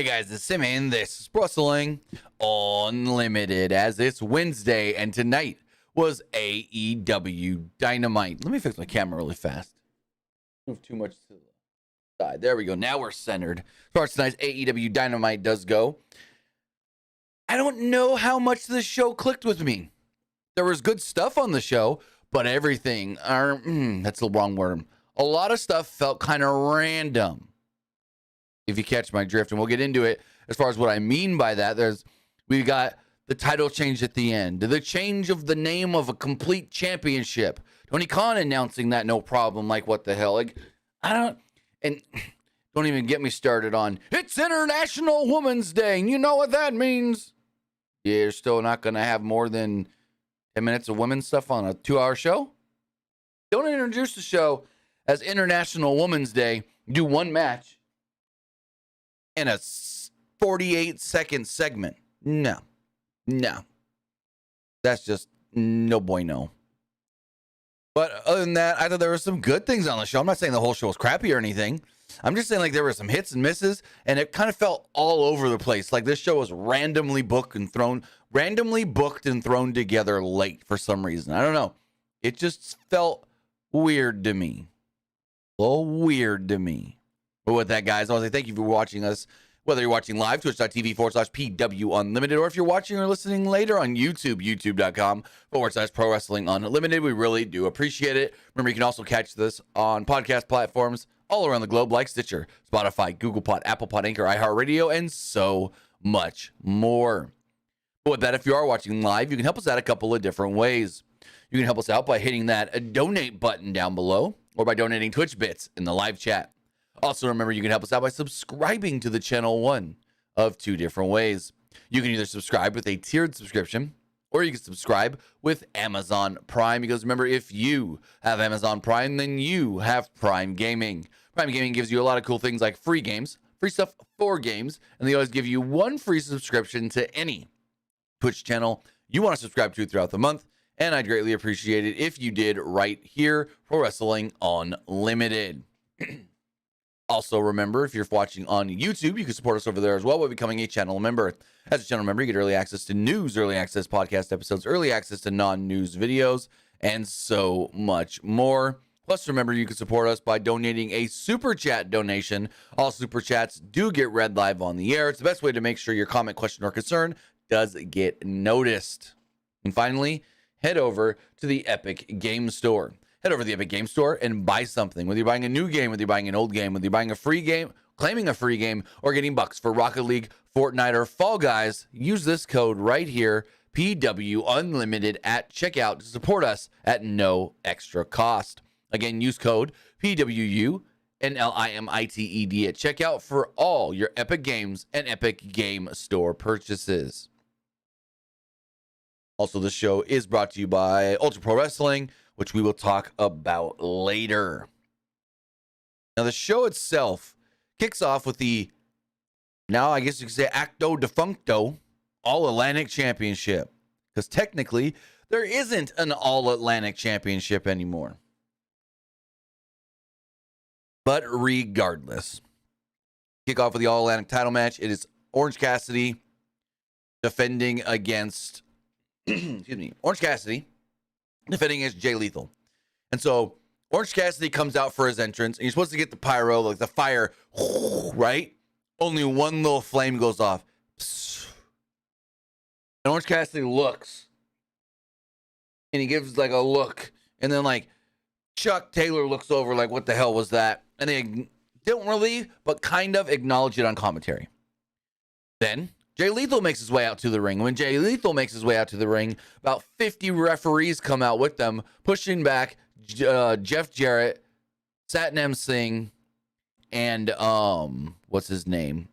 guys, it's Sim, and this is Wrestling Unlimited, as it's Wednesday, and tonight was AEW Dynamite. Let me fix my camera really fast. Move too much to the side. There we go. Now we're centered. As far as tonight's AEW Dynamite does go, I don't know how much the show clicked with me. There was good stuff on the show, but everything, that's the wrong word. A lot of stuff felt kind of random, if you catch my drift, and we'll get into it. As far as what I mean by that, we got the title change at the end, the change of the name of a complete championship. Tony Khan announcing that, no problem. Like, what the hell? Like, don't even get me started on it's International Women's Day, and you know what that means. Yeah, you're still not gonna have more than 10 minutes of women's stuff on a 2-hour show. Don't introduce the show as International Women's Day. Do one match in a 48-second segment. No. That's just no bueno. But other than that, I thought there were some good things on the show. I'm not saying the whole show was crappy or anything. I'm just saying, like, there were some hits and misses, and it kind of felt all over the place. Like, this show was randomly booked and thrown together late for some reason. I don't know. It just felt weird to me. A little weird to me. But with that, guys, I want to say thank you for watching us, whether you're watching live, twitch.tv/PW Unlimited, or if you're watching or listening later on YouTube, youtube.com/Pro Wrestling Unlimited. We really do appreciate it. Remember, you can also catch this on podcast platforms all around the globe, like Stitcher, Spotify, Google Pod, Apple Pod, Anchor, iHeartRadio, and so much more. But with that, if you are watching live, you can help us out a couple of different ways. You can help us out by hitting that donate button down below, or by donating Twitch bits in the live chat. Also, remember, you can help us out by subscribing to the channel, one of two different ways. You can either subscribe with a tiered subscription, or you can subscribe with Amazon Prime. Because remember, if you have Amazon Prime, then you have Prime Gaming. Prime Gaming gives you a lot of cool things like free games, free stuff for games, and they always give you one free subscription to any Twitch channel you want to subscribe to throughout the month. And I'd greatly appreciate it if you did right here for Wrestling Unlimited. Also, remember, if you're watching on YouTube, you can support us over there as well by becoming a channel member. As a channel member, you get early access to news, early access podcast episodes, early access to non-news videos, and so much more. Plus, remember, you can support us by donating a super chat donation. All super chats do get read live on the air. It's the best way to make sure your comment, question, or concern does get noticed. And finally, head over to the Epic Game Store. Head over to the Epic Game Store and buy something. Whether you're buying a new game, whether you're buying an old game, whether you're buying a free game, claiming a free game, or getting bucks for Rocket League, Fortnite, or Fall Guys, use this code right here, PW Unlimited, at checkout to support us at no extra cost. Again, use code PWU NLIMITED at checkout for all your Epic Games and Epic Game Store purchases. Also, this show is brought to you by Ultra Pro Wrestling, which we will talk about later. Now, the show itself kicks off with the, now I guess you could say, acto defuncto All-Atlantic Championship. Because technically, there isn't an All-Atlantic Championship anymore. But regardless, kick off with the All-Atlantic title match. It is Orange Cassidy defending against, Orange Cassidy defending against Jay Lethal. And so Orange Cassidy comes out for his entrance, and you're supposed to get the pyro, like the fire, right? Only one little flame goes off. And Orange Cassidy looks, and he gives like a look, and then like Chuck Taylor looks over like, what the hell was that? And they don't really, but kind of acknowledge it on commentary. Then Jay Lethal makes his way out to the ring. When Jay Lethal makes his way out to the ring, about 50 referees come out with them, pushing back Jeff Jarrett, Satnam Singh, and what's his name?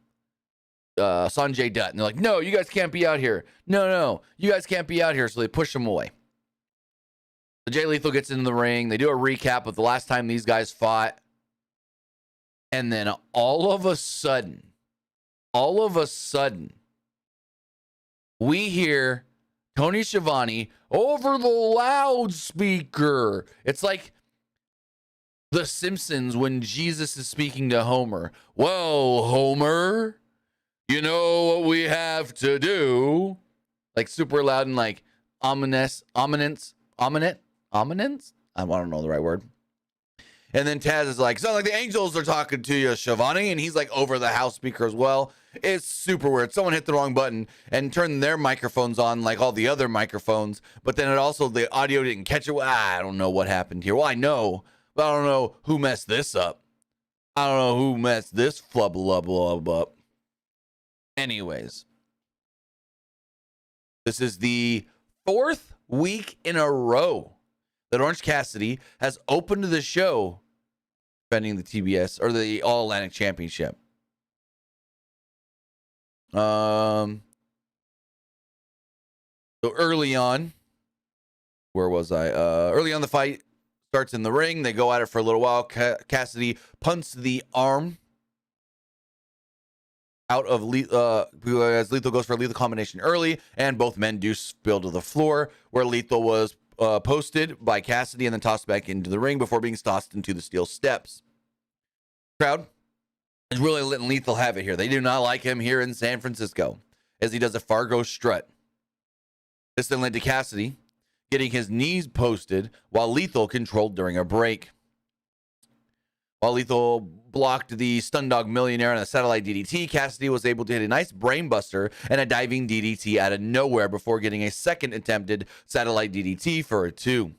Sanjay Dutt. And they're like, no, you guys can't be out here. No, you guys can't be out here. So they push him away. So Jay Lethal gets into the ring. They do a recap of the last time these guys fought. And then all of a sudden, we hear Tony Schiavone over the loudspeaker. It's like The Simpsons when Jesus is speaking to Homer. Whoa, Homer. You know what we have to do? Like super loud and like ominous, ominence. I don't know the right word. And then Taz is like, sound like the angels are talking to you, Shivani. And he's like over the house speaker as well. It's super weird. Someone hit the wrong button and turned their microphones on like all the other microphones. But then the audio didn't catch it. I don't know what happened here. Well, I know, but I don't know who messed this up. I don't know who messed this flub up. Anyways, this is the 4th week in a row that Orange Cassidy has opened the show defending the TBS or the All Atlantic Championship. So early on, where was I? Early on, the fight starts in the ring. They go at it for a little while. Cassidy punts the arm out of as Lethal goes for a lethal combination early, and both men do spill to the floor where Lethal was posted by Cassidy and then tossed back into the ring before being tossed into the steel steps. Crowd is really letting Lethal have it here. They do not like him here in San Francisco as he does a Fargo strut. This then led to Cassidy getting his knees posted while Lethal controlled during a break. While Lethal blocked the Stun Dog Millionaire and a satellite DDT, Cassidy was able to hit a nice brainbuster and a diving DDT out of nowhere before getting a second attempted satellite DDT for a 2.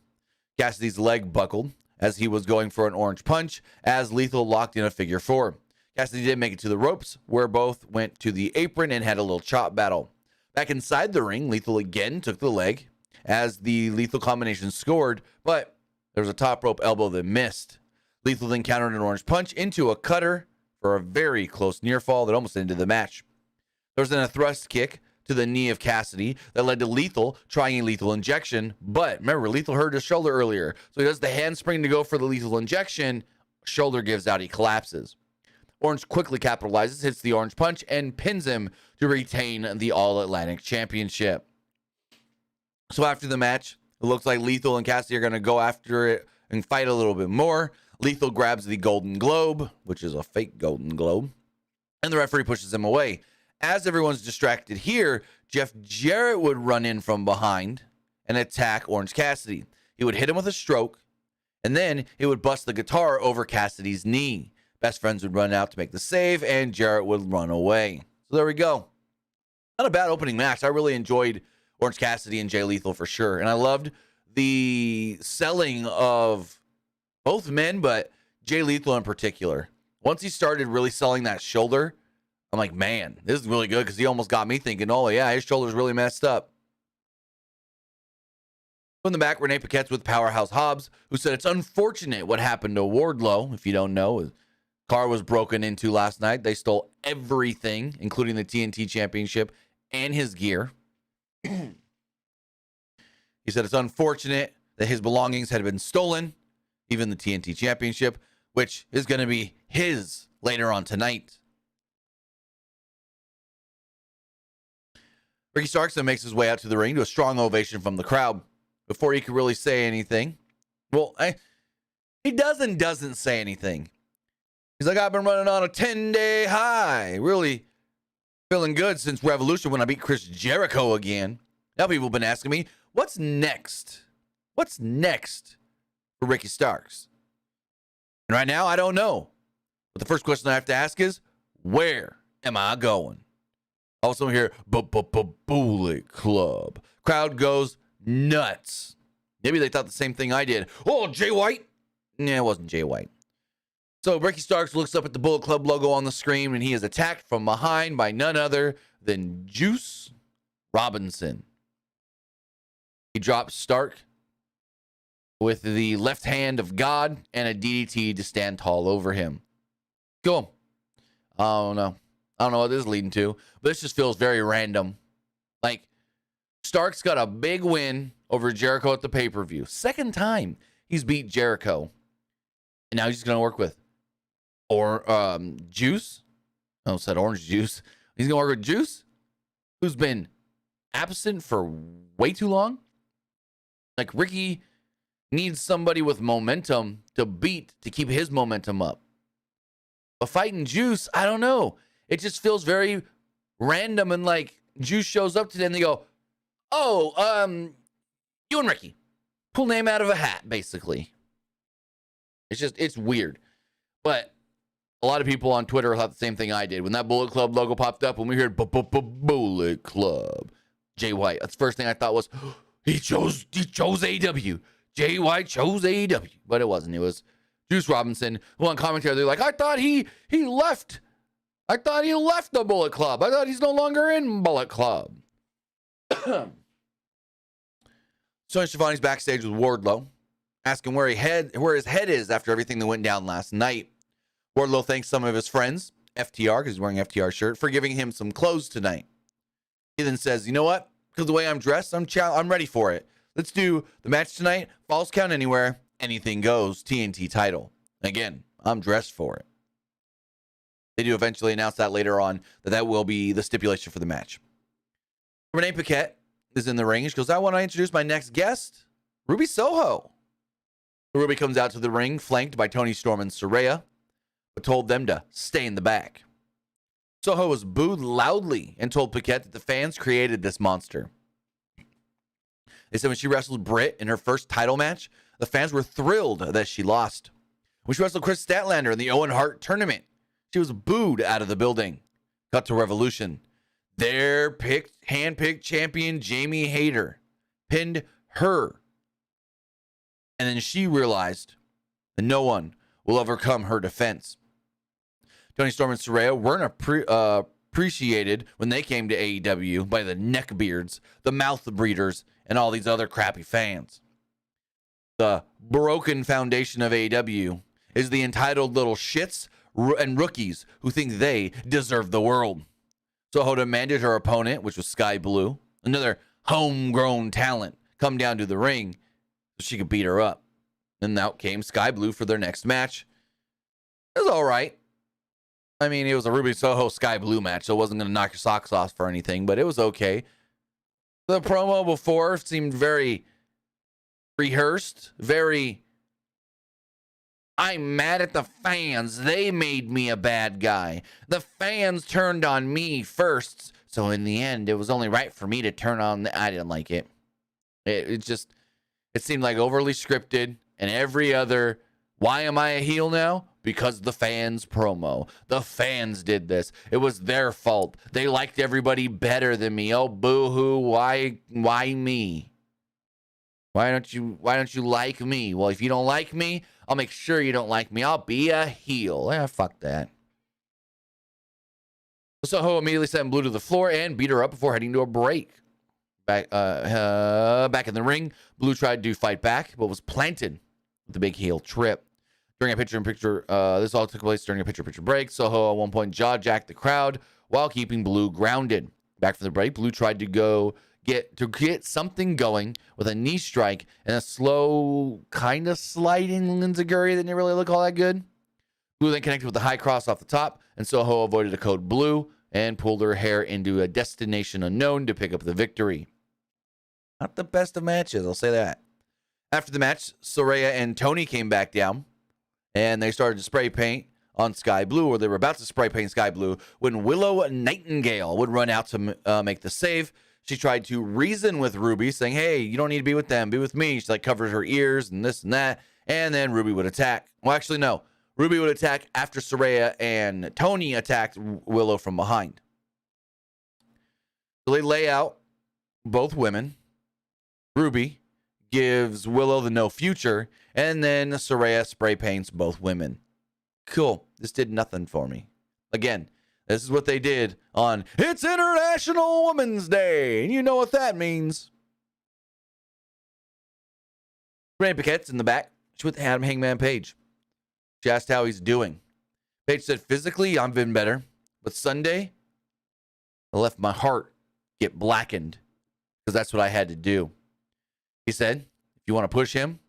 Cassidy's leg buckled as he was going for an orange punch as Lethal locked in a figure 4. Cassidy did make it to the ropes where both went to the apron and had a little chop battle. Back inside the ring, Lethal again took the leg as the lethal combination scored, but there was a top rope elbow that missed. Lethal then countered an orange punch into a cutter for a very close near fall that almost ended the match. There was then a thrust kick to the knee of Cassidy that led to Lethal trying a lethal injection. But remember, Lethal hurt his shoulder earlier. So he does the handspring to go for the lethal injection. Shoulder gives out. He collapses. Orange quickly capitalizes, hits the orange punch, and pins him to retain the All-Atlantic Championship. So after the match, it looks like Lethal and Cassidy are going to go after it and fight a little bit more. Lethal grabs the Golden Globe, which is a fake Golden Globe, and the referee pushes him away. As everyone's distracted here, Jeff Jarrett would run in from behind and attack Orange Cassidy. He would hit him with a stroke, and then he would bust the guitar over Cassidy's knee. Best friends would run out to make the save, and Jarrett would run away. So there we go. Not a bad opening match. I really enjoyed Orange Cassidy and Jay Lethal for sure, and I loved the selling of both men, but Jay Lethal in particular. Once he started really selling that shoulder, I'm like, man, this is really good because he almost got me thinking, oh, yeah, his shoulder's really messed up. In the back, Renee Paquette's with Powerhouse Hobbs, who said it's unfortunate what happened to Wardlow. If you don't know, his car was broken into last night. They stole everything, including the TNT Championship and his gear. He said it's unfortunate that his belongings had been stolen, even the TNT Championship, which is going to be his later on tonight. Ricky Starks then makes his way out to the ring to a strong ovation from the crowd. Before he could really say anything, well, he doesn't say anything. He's like, I've been running on a 10-day high. Really feeling good since Revolution when I beat Chris Jericho again. Now people have been asking me, what's next? What's next for Ricky Starks? And right now, I don't know. But the first question I have to ask is, where am I going? Also here, Bullet Club. Crowd goes nuts. Maybe they thought the same thing I did. Oh, Jay White? Nah, it wasn't Jay White. So Ricky Starks looks up at the Bullet Club logo on the screen, and he is attacked from behind by none other than Juice Robinson. He drops Stark with the left hand of God and a DDT to stand tall over him. Cool. I don't know what this is leading to, but this just feels very random. Like, Starks got a big win over Jericho at the pay-per-view. Second time he's beat Jericho. And now he's just going to work with Juice. I almost said Orange Juice. He's going to work with Juice, who's been absent for way too long. Like, Ricky needs somebody with momentum to beat to keep his momentum up. But fighting Juice, I don't know. It just feels very random, and like Juice shows up to them and they go, oh, you and Ricky. Pull name out of a hat, basically. It's weird. But a lot of people on Twitter thought the same thing I did. When that Bullet Club logo popped up, when we heard Bullet Club, Jay White, that's the first thing I thought was, he chose AEW. Jay White chose AEW. But it wasn't. It was Juice Robinson, who on commentary, they're like, I thought he left. I thought he left the Bullet Club. I thought he's no longer in Bullet Club. Tony Schiavone's backstage with Wardlow, asking where his head is after everything that went down last night. Wardlow thanks some of his friends, FTR, because he's wearing an FTR shirt, for giving him some clothes tonight. He then says, you know what? Because the way I'm dressed, I'm ready for it. Let's do the match tonight. Falls count anywhere. Anything goes. TNT title. Again, I'm dressed for it. They do eventually announce that later on, that will be the stipulation for the match. Renee Paquette is in the ring. She goes, I want to introduce my next guest, Ruby Soho. Ruby comes out to the ring, flanked by Tony Storm and Saraya, but told them to stay in the back. Soho was booed loudly and told Paquette that the fans created this monster. They said when she wrestled Britt in her first title match, the fans were thrilled that she lost. When she wrestled Chris Statlander in the Owen Hart tournament, she was booed out of the building. Cut to Revolution. Their hand-picked champion, Jamie Hayter, pinned her. And then she realized that no one will overcome her defense. Tony Storm and Saraya weren't appreciated when they came to AEW by the neckbeards, the mouth breeders, and all these other crappy fans. The broken foundation of AEW is the entitled little shits and rookies who think they deserve the world. Soho demanded her opponent, which was Sky Blue, another homegrown talent, come down to the ring so she could beat her up. Then out came Sky Blue for their next match. It was all right. I mean, it was a Ruby Soho Sky Blue match, so it wasn't going to knock your socks off or anything, but it was okay. The promo before seemed very rehearsed, very, I'm mad at the fans. They made me a bad guy. The fans turned on me first, so in the end, it was only right for me to turn on. I didn't like it. It seemed like overly scripted, and every other, why am I a heel now? Because the fans promo. The fans did this. It was their fault. They liked everybody better than me. Oh, boo-hoo. Why me? Why don't you like me? Well, if you don't like me, I'll make sure you don't like me. I'll be a heel. Fuck that. Soho immediately sent Blue to the floor and beat her up before heading to a break. Back in the ring, Blue tried to fight back, but was planted with the big heel trip. During a picture-in-picture, this all took place during a picture-in-picture break. Soho at one point jaw-jacked the crowd while keeping Blue grounded. Back from the break, Blue tried to get something going with a knee strike and a slow, kind of sliding enziguri that didn't really look all that good. Blue then connected with the high cross off the top, and Soho avoided a code blue and pulled her hair into a destination unknown to pick up the victory. Not the best of matches, I'll say that. After the match, Saraya and Tony came back down, and they started to spray paint on Sky Blue, or they were about to spray paint Sky Blue, when Willow Nightingale would run out to make the save. She tried to reason with Ruby, saying, hey, you don't need to be with them, be with me. She covered her ears and this and that, and then Ruby would attack. Well, actually, no. Ruby would attack after Saraya and Tony attacked Willow from behind. So they lay out both women. Ruby gives Willow the no future, and then Saraya spray paints both women. Cool. This did nothing for me. Again, this is what they did on It's International Women's Day, and you know what that means. Renee Paquette's in the back. She's with Adam Hangman Page. She asked how he's doing. Page said, physically, I've been better, but Sunday, I left my heart get blackened because that's what I had to do. He said, if you want to push him,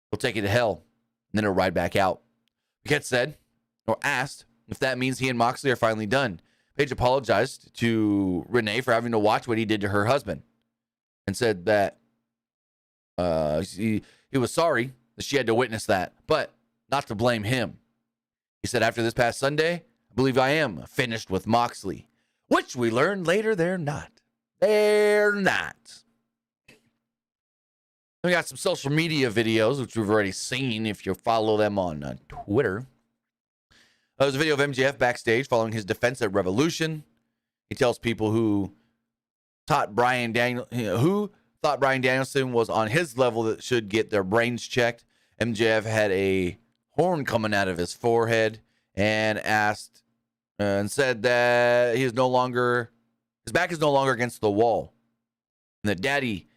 he'll take you to hell, and then he'll ride back out. Paquette said, or asked, if that means he and Moxley are finally done. Page apologized to Renee for having to watch what he did to her husband and said that he was sorry that she had to witness that, but not to blame him. He said, after this past Sunday, I believe I am finished with Moxley. which we learned later they're not. They're not. We got some social media videos, which we've already seen if you follow them on Twitter. There's a video of MJF backstage following his defense at Revolution. He tells people who thought Bryan Danielson was on his level that should get their brains checked. MJF had a horn coming out of his forehead and said that his back is no longer against the wall, and that Daddy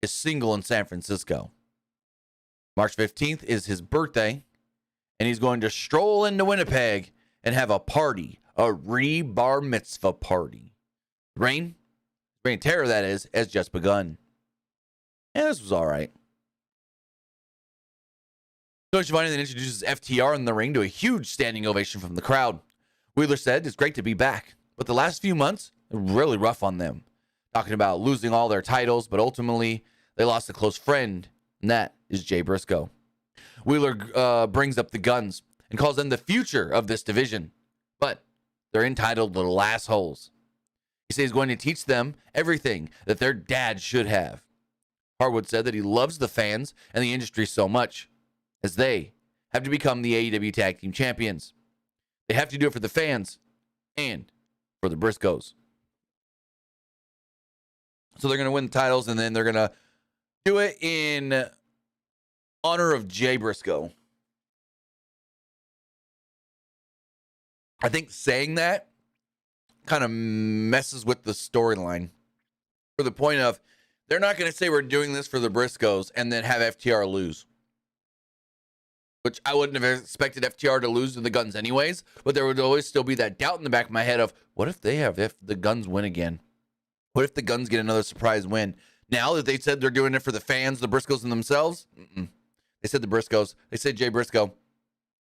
is single in San Francisco. March 15th is his birthday, and he's going to stroll into Winnipeg and have a party, a bar mitzvah party. Reign of Terror, that is, has just begun. And this was all right. Tony Schiavone then introduces FTR in the ring to a huge standing ovation from the crowd. Wheeler said it's great to be back, but the last few months are really rough on them. Talking about losing all their titles, but ultimately they lost a close friend, and that is Jay Briscoe. Wheeler brings up the Guns and calls them the future of this division, but they're entitled little assholes. He says he's going to teach them everything that their dad should have. Harwood said that he loves the fans and the industry so much, as they have to become the AEW Tag Team Champions. They have to do it for the fans and for the Briscoes. So they're going to win the titles, and then they're going to do it in honor of Jay Briscoe. I think saying that kind of messes with the storyline, for the point of they're not going to say we're doing this for the Briscoes and then have FTR lose. Which I wouldn't have expected FTR to lose to the Guns anyways, but there would always still be that doubt in the back of my head of, what if the Guns win again? What if the Guns get another surprise win? Now that they said they're doing it for the fans, the Briscoes and themselves, they said the Briscoes, they said Jay Briscoe,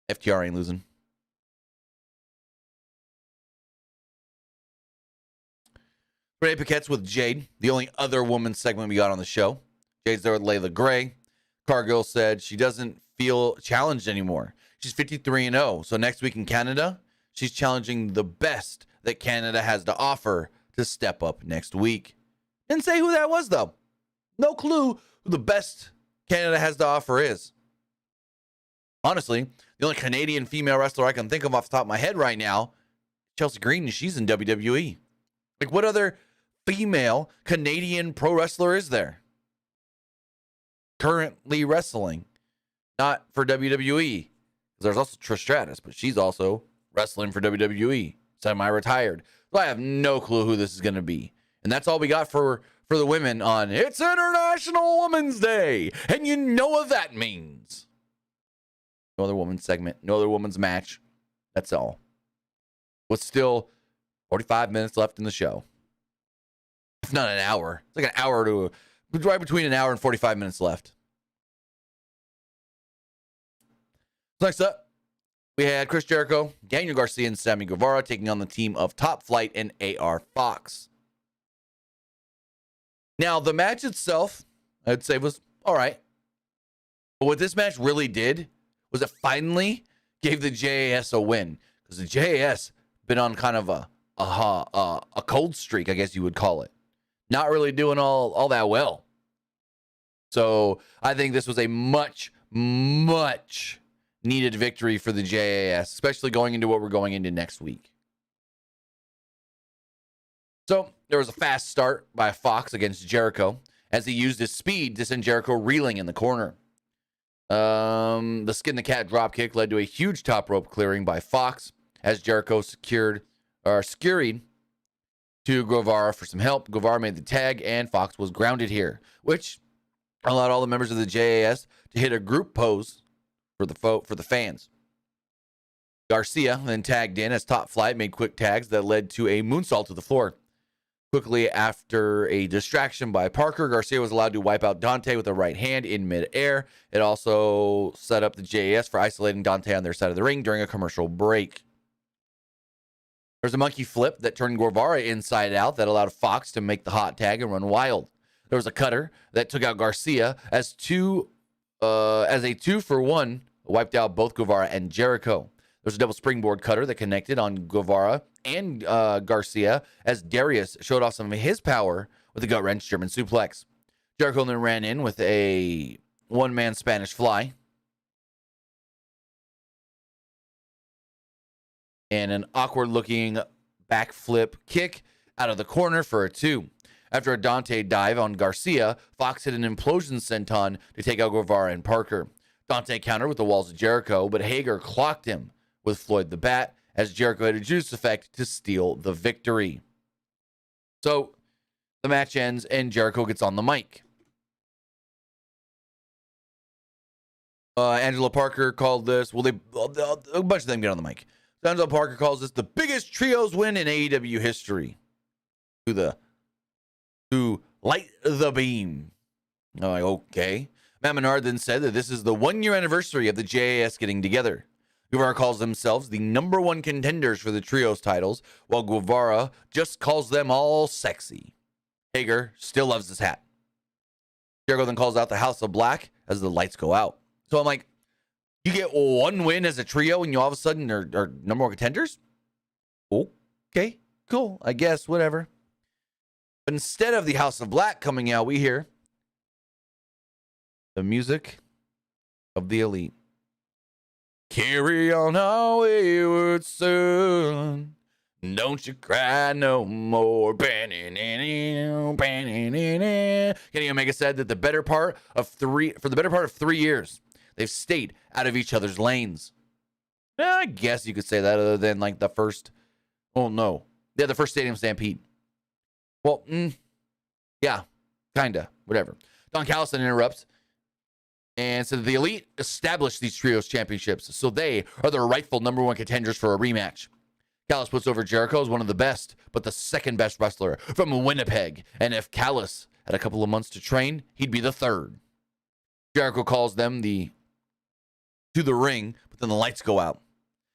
FTR ain't losing. Renee Paquette's with Jade, the only other woman's segment we got on the show. Jade's there with Layla Gray. Cargill said she doesn't feel challenged anymore. She's 53-0. So next week in Canada, she's challenging the best that Canada has to offer to step up next week. Didn't say who that was, though. No clue who the best Canada has to offer is. Honestly, the only Canadian female wrestler I can think of off the top of my head right now, Chelsea Green, and she's in WWE. Like, what other female Canadian pro wrestler is there currently wrestling? Not for WWE. There's also Trish Stratus, but she's also wrestling for WWE, semi-retired. So I have no clue who this is going to be. And that's all we got for the women on It's International Women's Day. And you know what that means. No other women's segment, no other women's match. That's all. With still 45 minutes left in the show. If not an hour. It's like an hour to, right between an hour and 45 minutes left. Next up, we had Chris Jericho, Daniel Garcia, and Sammy Guevara taking on the team of Top Flight and AR Fox. Now, the match itself, I'd say, was all right. But what this match really did was it finally gave the JAS a win. Because the JAS been on kind of a cold streak, I guess you would call it. Not really doing all that well. So I think this was a much needed victory for the JAS, especially going into what we're going into next week. So there was a fast start by Fox against Jericho as he used his speed to send Jericho reeling in the corner. The skin the cat dropkick led to a huge top rope clearing by Fox as Jericho scurried to Guevara for some help. Guevara made the tag and Fox was grounded here, which allowed all the members of the JAS to hit a group pose for the fans. Garcia then tagged in as Top Flight made quick tags that led to a moonsault to the floor. Quickly after a distraction by Parker, Garcia was allowed to wipe out Dante with a right hand in midair. It also set up the JAS for isolating Dante on their side of the ring during a commercial break. There's a monkey flip that turned Guevara inside out that allowed Fox to make the hot tag and run wild. There was a cutter that took out Garcia as a 2-for-1, wiped out both Guevara and Jericho. There's a double springboard cutter that connected on Guevara and Garcia as Darius showed off some of his power with a gut wrench German suplex. Jericho then ran in with a one-man Spanish fly and an awkward-looking backflip kick out of the corner for a 2. After a Dante dive on Garcia, Fox hit an implosion senton to take out Guevara and Parker. Dante countered with the walls of Jericho, but Hager clocked him with Floyd the Bat as Jericho had a juice effect to steal the victory. So the match ends and Jericho gets on the mic. Angela Parker called this, a bunch of them get on the mic. Angela Parker calls this the biggest trios win in AEW history. To light the beam. I'm like, okay. Matt Menard then said that this is the 1-year anniversary of the JAS getting together. Guevara calls themselves the #1 contenders for the trios titles, while Guevara just calls them all sexy. Hager still loves his hat. Jericho then calls out the House of Black as the lights go out. So I'm like, you get 1 win as a trio and you all of a sudden are #1 contenders? Okay, cool. I guess, whatever. But instead of the House of Black coming out, we hear the music of the Elite. Carry on our wayward son. Don't you cry no more. Kenny Omega said that for the better part of 3 years, they've stayed out of each other's lanes. I guess you could say that, other than like the first Stadium Stampede. Well, yeah, kinda, whatever. Don Callis interrupts and said that the Elite established these trios championships, so they are the rightful #1 contenders for a rematch. Callis puts over Jericho as one of the best, but the second best wrestler from Winnipeg. And if Callis had a couple of months to train, he'd be the 3rd. Jericho calls them to the ring, but then the lights go out.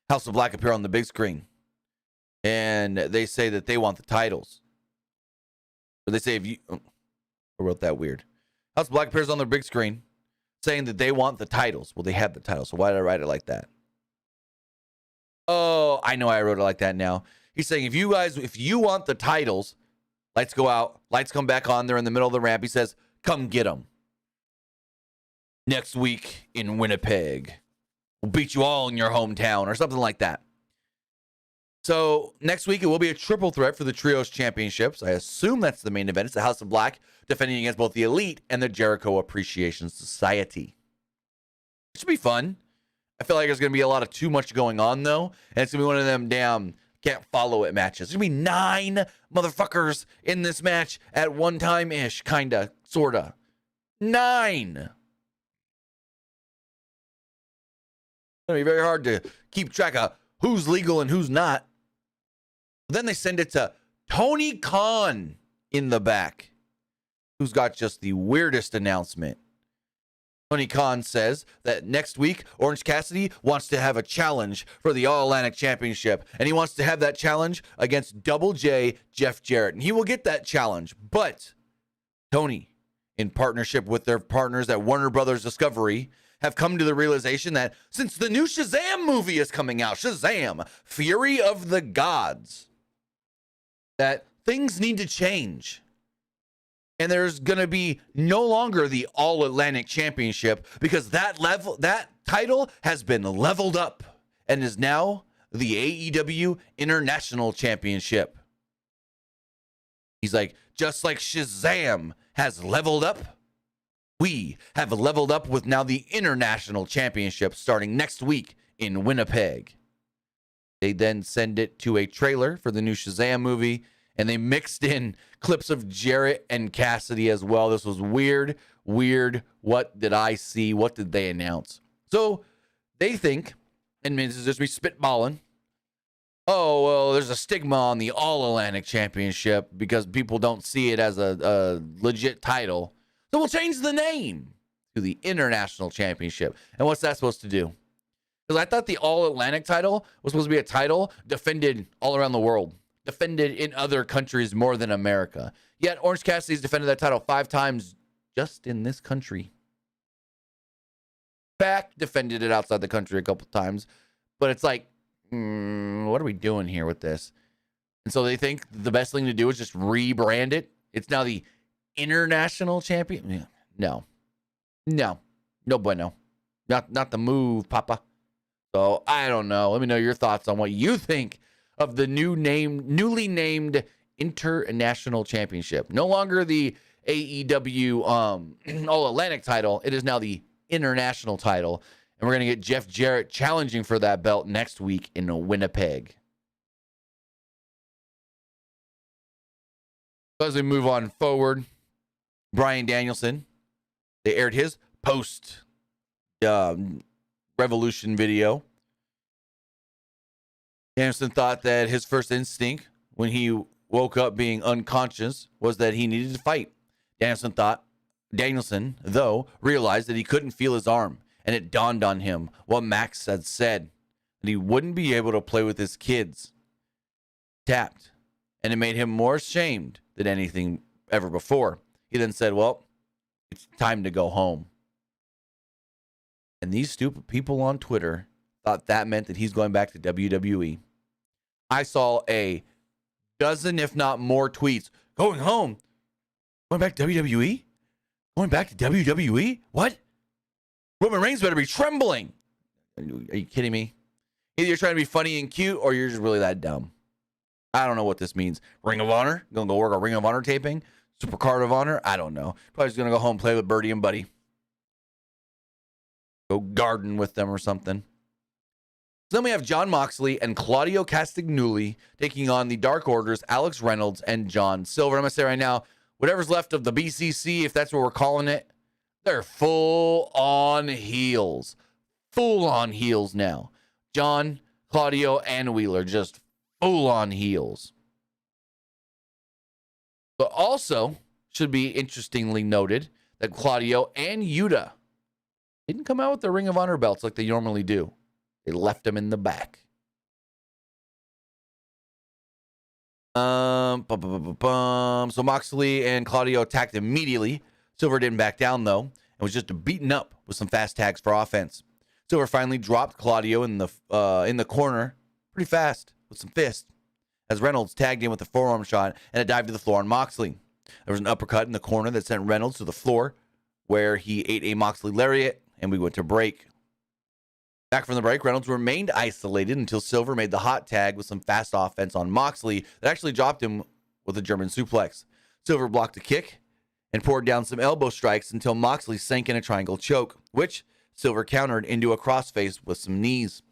House of Black appear on the big screen, and they say that they want the titles. Or they say I wrote that weird. House of Black appears on their big screen, saying that they want the titles. Well, they have the titles, so why did I write it like that? Oh, I know I wrote it like that now. He's saying, if you want the titles, lights go out, lights come back on, they're in the middle of the ramp. He says, come get them. Next week in Winnipeg. We'll beat you all in your hometown, or something like that. So next week, it will be a triple threat for the Trios Championships. I assume that's the main event. It's the House of Black defending against both the Elite and the Jericho Appreciation Society. It should be fun. I feel like there's going to be a lot of too much going on, though. And it's going to be one of them damn can't follow it matches. There's going to be 9 motherfuckers in this match at one time-ish, kind of, sort of. 9. It's going to be very hard to keep track of who's legal and who's not. Then they send it to Tony Khan in the back, who's got just the weirdest announcement. Tony Khan says that next week, Orange Cassidy wants to have a challenge for the All-Atlantic Championship, and he wants to have that challenge against Double J Jeff Jarrett, and he will get that challenge. But Tony, in partnership with their partners at Warner Brothers Discovery, have come to the realization that since the new Shazam movie is coming out, Shazam, Fury of the Gods, that things need to change. And there's going to be no longer the All-Atlantic Championship because that title has been leveled up and is now the AEW International Championship. He's like, just like Shazam has leveled up, we have leveled up with now the International Championship starting next week in Winnipeg. They then send it to a trailer for the new Shazam movie, and they mixed in clips of Jarrett and Cassidy as well. This was weird. What did I see? What did they announce? So they think, and this is just me spitballing, oh, well, there's a stigma on the All-Atlantic Championship because people don't see it as a legit title. So we'll change the name to the International Championship. And what's that supposed to do? Because I thought the All-Atlantic title was supposed to be a title defended all around the world, defended in other countries more than America. Yet Orange Cassidy's defended that title 5 times just in this country. Back defended it outside the country a couple times. But it's like what are we doing here with this? And so they think the best thing to do is just rebrand it. It's now the international champion. No bueno. Not the move, Papa. So I don't know. Let me know your thoughts on what you think of the newly named International Championship. No longer the AEW All Atlantic title. It is now the International title. And we're going to get Jeff Jarrett challenging for that belt next week in Winnipeg. As we move on forward, Bryan Danielson, they aired his post Revolution video. Danielson thought that his first instinct when he woke up being unconscious was that he needed to fight. Danielson, though, realized that he couldn't feel his arm, and it dawned on him what Max had said, that he wouldn't be able to play with his kids. Tapped, and it made him more ashamed than anything ever before. He then said, well, it's time to go home. And these stupid people on Twitter thought that meant that he's going back to WWE. I saw a dozen, if not more, tweets. Going home? Going back to WWE? Going back to WWE? What? Roman Reigns better be trembling. Are you kidding me? Either you're trying to be funny and cute, or you're just really that dumb. I don't know what this means. Ring of Honor? Gonna go work a Ring of Honor taping? Super Card of Honor? I don't know. Probably just gonna go home, play with Birdie and Buddy. Go garden with them or something. So then we have Jon Moxley and Claudio Castagnoli taking on the Dark Order's Alex Reynolds and John Silver. I'm going to say right now, whatever's left of the BCC, if that's what we're calling it, they're full on heels. Full on heels now. John, Claudio, and Wheeler just full on heels. But also, should be interestingly noted that Claudio and Yuta didn't come out with the Ring of Honor belts like they normally do. They left them in the back. So Moxley and Claudio attacked immediately. Silver didn't back down, though, and was just beaten up with some fast tags for offense. Silver finally dropped Claudio in the corner pretty fast with some fists, as Reynolds tagged in with a forearm shot and a dive to the floor on Moxley. There was an uppercut in the corner that sent Reynolds to the floor, where he ate a Moxley lariat, and we went to break. Back from the break, Reynolds remained isolated until Silver made the hot tag with some fast offense on Moxley that actually dropped him with a German suplex. Silver blocked a kick and poured down some elbow strikes until Moxley sank in a triangle choke, which Silver countered into a crossface with some knees.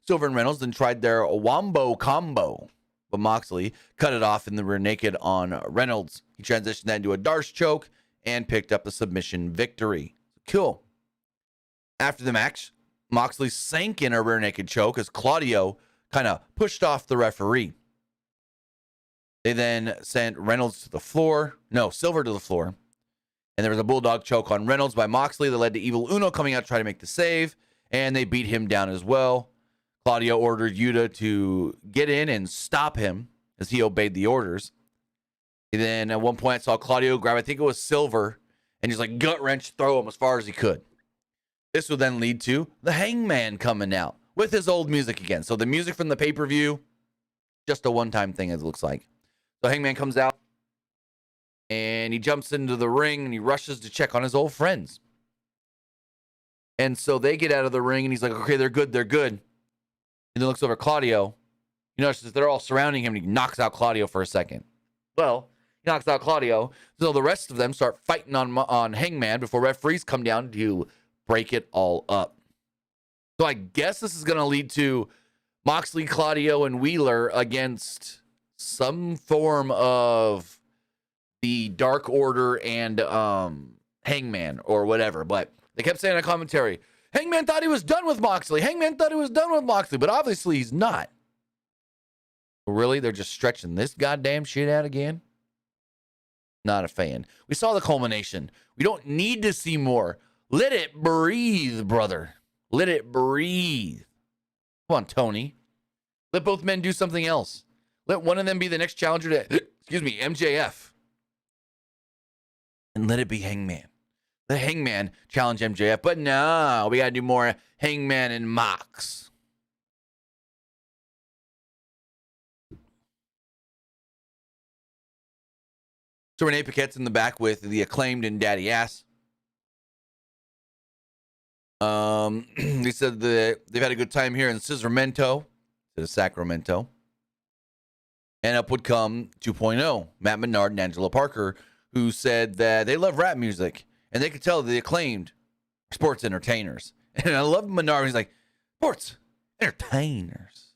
Silver and Reynolds then tried their wombo combo, but Moxley cut it off in the rear naked on Reynolds. He transitioned that into a Darce choke and picked up a submission victory. Cool. After the match, Moxley sank in a rear naked choke as Claudio kind of pushed off the referee. They then sent Silver to the floor. And there was a bulldog choke on Reynolds by Moxley that led to Evil Uno coming out to try to make the save. And they beat him down as well. Claudio ordered Yuta to get in and stop him as he obeyed the orders. And then at one point I saw Claudio grab, I think it was Silver, and just like gut wrench throw him as far as he could. This would then lead to the Hangman coming out with his old music again. So the music from the pay-per-view, just a one-time thing, as it looks like. So Hangman comes out, and he jumps into the ring, and he rushes to check on his old friends. And so they get out of the ring, and he's like, okay, they're good. And then looks over at Claudio. You notice that they're all surrounding him, and he knocks out Claudio for a second. Well, he knocks out Claudio, so the rest of them start fighting on Hangman before referees come down to break it all up. So I guess this is going to lead to Moxley, Claudio, and Wheeler against some form of the Dark Order and Hangman or whatever. But they kept saying in a commentary, Hangman thought he was done with Moxley. But obviously he's not. Really? They're just stretching this goddamn shit out again? Not a fan. We saw the culmination. We don't need to see more. Let it breathe, brother. Let it breathe. Come on, Tony. Let both men do something else. Let one of them be the next challenger to, MJF. And let it be Hangman. Let Hangman challenge MJF. But no, we got to do more Hangman and Mox. So Renee Paquette's in the back with the Acclaimed and Daddy Ass. They said that they've had a good time here in Sacramento. And up would come 2.0, Matt Menard and Angela Parker, who said that they love rap music and they could tell the Acclaimed sports entertainers. And I love Menard. He's like, sports entertainers.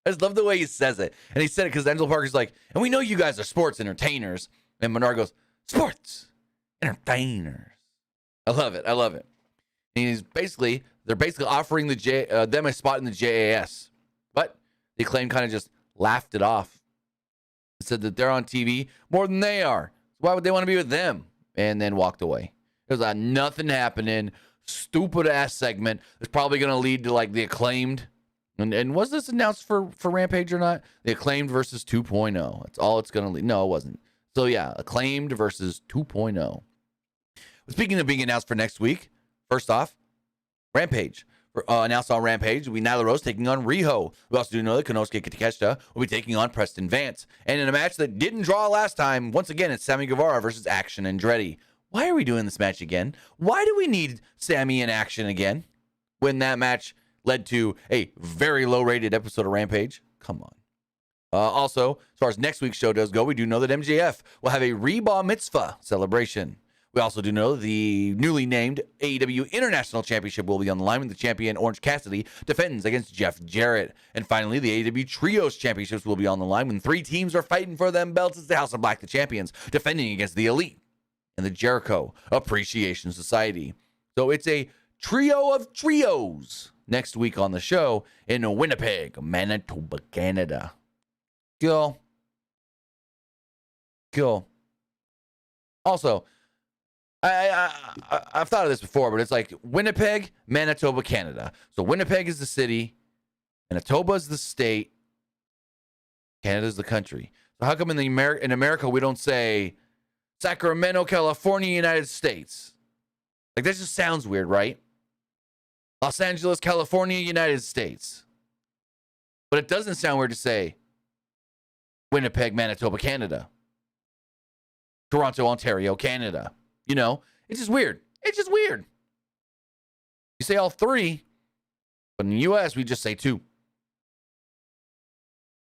I just love the way he says it. And he said it because Angela Parker's like, and we know you guys are sports entertainers. And Menard goes, sports entertainers. I love it. And they're basically offering them a spot in the JAS. But the Acclaim kind of just laughed it off. Said that they're on TV more than they are. Why would they want to be with them? And then walked away. There's nothing happening. Stupid ass segment. It's probably going to lead to like the Acclaimed. And was this announced for Rampage or not? The Acclaimed versus 2.0. That's all it's going to lead. No, it wasn't. So yeah, Acclaimed versus 2.0. Speaking of being announced for next week, first off, Rampage. Announced on Rampage will be Nyla Rose taking on Riho. We also do know that Konosuke Takeshita will be taking on Preston Vance. And in a match that didn't draw last time, once again, it's Sammy Guevara versus Action Andretti. Why are we doing this match again? Why do we need Sammy in Action again when that match led to a very low-rated episode of Rampage? Come on. Also, as far as next week's show does go, we do know that MJF will have a Reba Mitzvah celebration. We also do know the newly named AEW International Championship will be on the line when the champion Orange Cassidy defends against Jeff Jarrett. And finally, the AEW Trios Championships will be on the line when 3 teams are fighting for them belts as the House of Black, the champions, defending against the Elite and the Jericho Appreciation Society. So it's a trio of trios next week on the show in Winnipeg, Manitoba, Canada. Cool. Also, I've thought of this before, but it's like Winnipeg, Manitoba, Canada. So Winnipeg is the city, Manitoba is the state, Canada is the country. So how come in America we don't say Sacramento, California, United States? Like that just sounds weird, right? Los Angeles, California, United States. But it doesn't sound weird to say Winnipeg, Manitoba, Canada. Toronto, Ontario, Canada. You know, it's just weird. You say all 3, but in the U.S., we just say 2.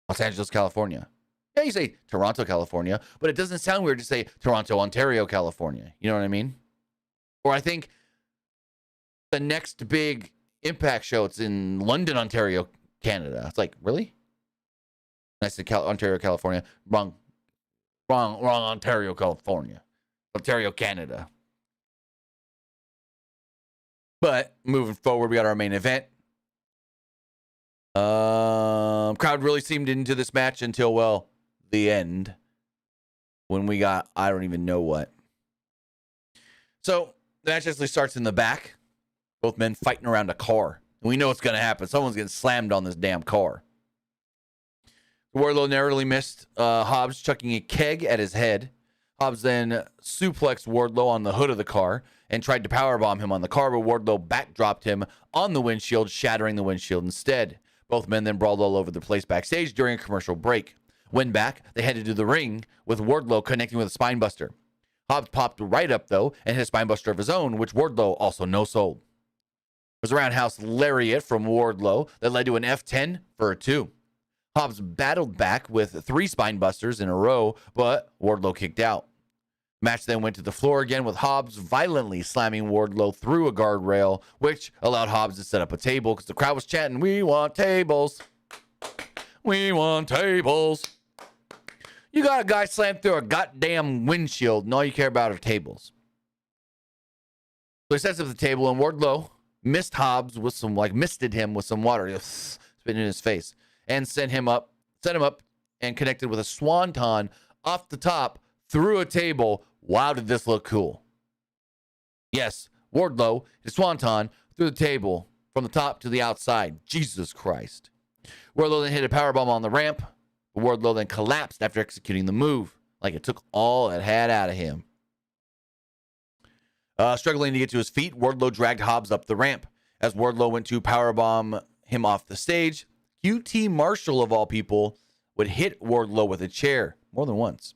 Los Angeles, California. Yeah, you say Toronto, California, but it doesn't sound weird to say Toronto, Ontario, California. You know what I mean? Or I think the next big Impact show, it's in London, Ontario, Canada. It's like, really? I said Ontario, California. Wrong, Ontario, California. Ontario, Canada. But moving forward, we got our main event. Crowd really seemed into this match until, well, the end. When we got, I don't even know what. So the match actually starts in the back. Both men fighting around a car. And we know what's going to happen. Someone's getting slammed on this damn car. Wardlow narrowly missed Hobbs, chucking a keg at his head. Hobbs then suplexed Wardlow on the hood of the car and tried to powerbomb him on the car, but Wardlow backdropped him on the windshield, shattering the windshield instead. Both men then brawled all over the place backstage during a commercial break. When back, they headed to the ring with Wardlow connecting with a spinebuster. Hobbs popped right up, though, and hit a spinebuster of his own, which Wardlow also no-sold. It was a roundhouse lariat from Wardlow that led to an F10 for a 2. Hobbs battled back with 3 spinebusters in a row, but Wardlow kicked out. Match then went to the floor again with Hobbs violently slamming Wardlow through a guardrail, which allowed Hobbs to set up a table because the crowd was chanting, "We want tables. We want tables." You got a guy slammed through a goddamn windshield, and all you care about are tables. So he sets up the table, and Wardlow missed Hobbs with some, misted him with some water, spitting in his face, and set him up, and connected with a swanton off the top through a table. Wow, did this look cool. Yes, Wardlow, his swanton through the table from the top to the outside. Jesus Christ. Wardlow then hit a powerbomb on the ramp. Wardlow then collapsed after executing the move, like it took all it had out of him. Struggling to get to his feet, Wardlow dragged Hobbs up the ramp. As Wardlow went to powerbomb him off the stage, QT Marshall, of all people, would hit Wardlow with a chair more than once.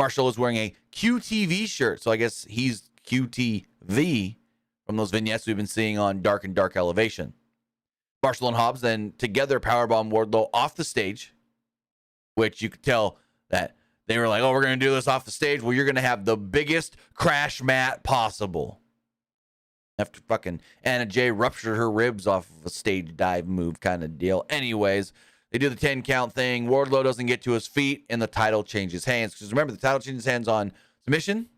Marshall is wearing a QTV shirt, so I guess he's QTV from those vignettes we've been seeing on Dark and Dark Elevation. Marshall and Hobbs then together powerbomb Wardlow off the stage, which you could tell that they were like, oh, we're going to do this off the stage. Well, you're going to have the biggest crash mat possible. After fucking Anna Jay ruptured her ribs off of a stage dive move kind of deal. Anyways, they do the 10 count thing. Wardlow doesn't get to his feet, and the title changes hands. Because remember, the title changes hands on submission,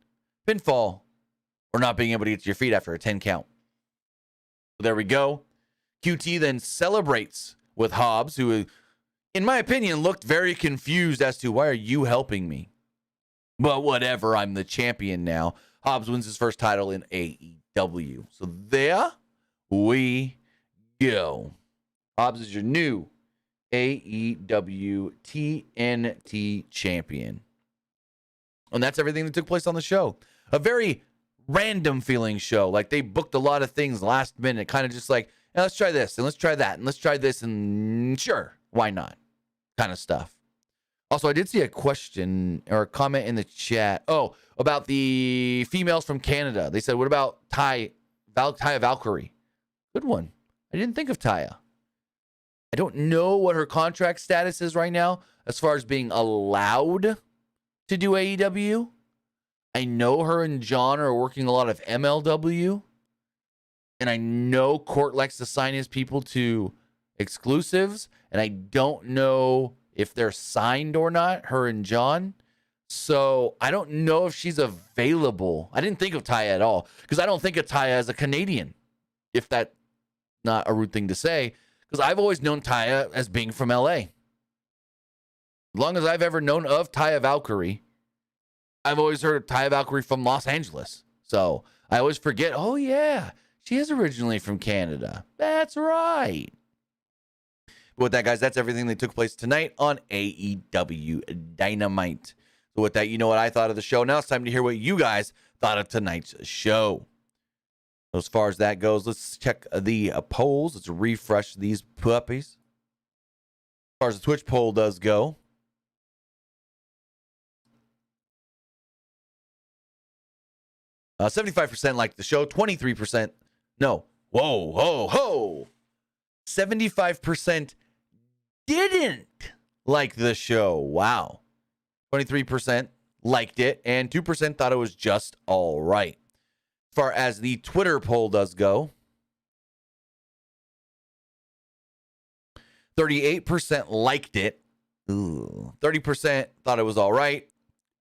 pinfall, or not being able to get to your feet after a 10 count. So there we go. QT then celebrates with Hobbs, who, in my opinion, looked very confused as to why are you helping me? But whatever, I'm the champion now. Hobbs wins his first title in AEW. So there we go. Hobbs is your new AEW TNT champion. And that's everything that took place on the show. A very random feeling show. Like they booked a lot of things last minute, kind of just like, hey, let's try this and let's try that and let's try this and sure, why not? Kind of stuff. Also, I did see a question or a comment in the chat. Oh, about the females from Canada. They said, what about Taya Valkyrie? Good one. I didn't think of Taya. I don't know what her contract status is right now as far as being allowed to do AEW. I know her and John are working a lot of MLW. And I know Court likes to sign his people to exclusives. And I don't know if they're signed or not, her and John. So I don't know if she's available. I didn't think of Taya at all because I don't think of Taya as a Canadian, if that's not a rude thing to say, because I've always known Taya as being from LA. As long as I've ever known of Taya Valkyrie, I've always heard of Taya Valkyrie from Los Angeles. So I always forget, oh yeah, she is originally from Canada. That's right. But with that, guys, that's everything that took place tonight on AEW Dynamite. So with that, you know what I thought of the show. Now it's time to hear what you guys thought of tonight's show. So as far as that goes, let's check the polls. Let's refresh these puppies. As far as the Twitch poll does go, uh, 75% liked the show, 23%. No. Whoa, ho, ho. 75% didn't like the show. Wow. 23% liked it, and 2% thought it was just all right. As far as the Twitter poll does go, 38% liked it. Ooh. 30% thought it was all right,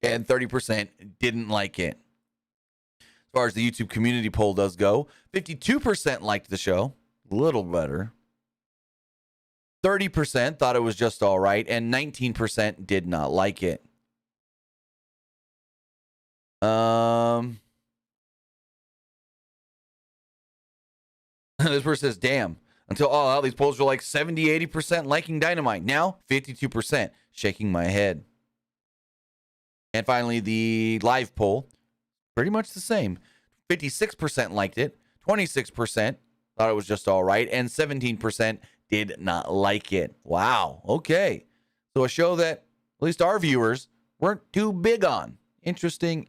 and 30% didn't like it. As far as the YouTube community poll does go, 52% liked the show. A little better. 30% thought it was just all right, and 19% did not like it. This person says, damn, until all out, these polls were like 70, 80% liking Dynamite. Now, 52% shaking my head. And finally, the live poll, pretty much the same. 56% liked it, 26% thought it was just all right, and 17% did not like it. Wow. Okay. So a show that at least our viewers weren't too big on. Interesting.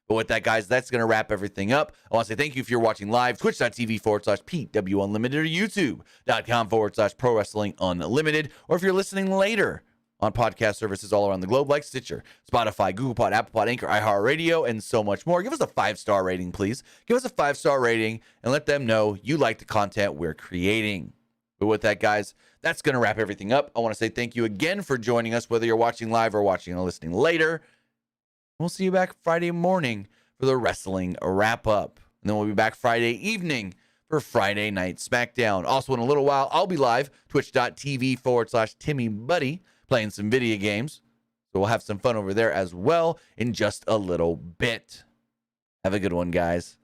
But with that, guys, that's going to wrap everything up. I want to say thank you if you're watching live, twitch.tv/PW Unlimited or youtube.com/Pro Wrestling Unlimited. Or if you're listening later on podcast services all around the globe like Stitcher, Spotify, Google Pod, Apple Pod, Anchor, iHeartRadio, and so much more. Give us a 5-star rating, please. Give us a 5-star rating and let them know you like the content we're creating. But with that, guys, that's going to wrap everything up. I want to say thank you again for joining us, whether you're watching live or watching and listening later. We'll see you back Friday morning for the wrestling wrap-up. And then we'll be back Friday evening for Friday Night SmackDown. Also, in a little while, I'll be live, twitch.tv/TimmyBuddy, playing some video games. So we'll have some fun over there as well in just a little bit. Have a good one, guys.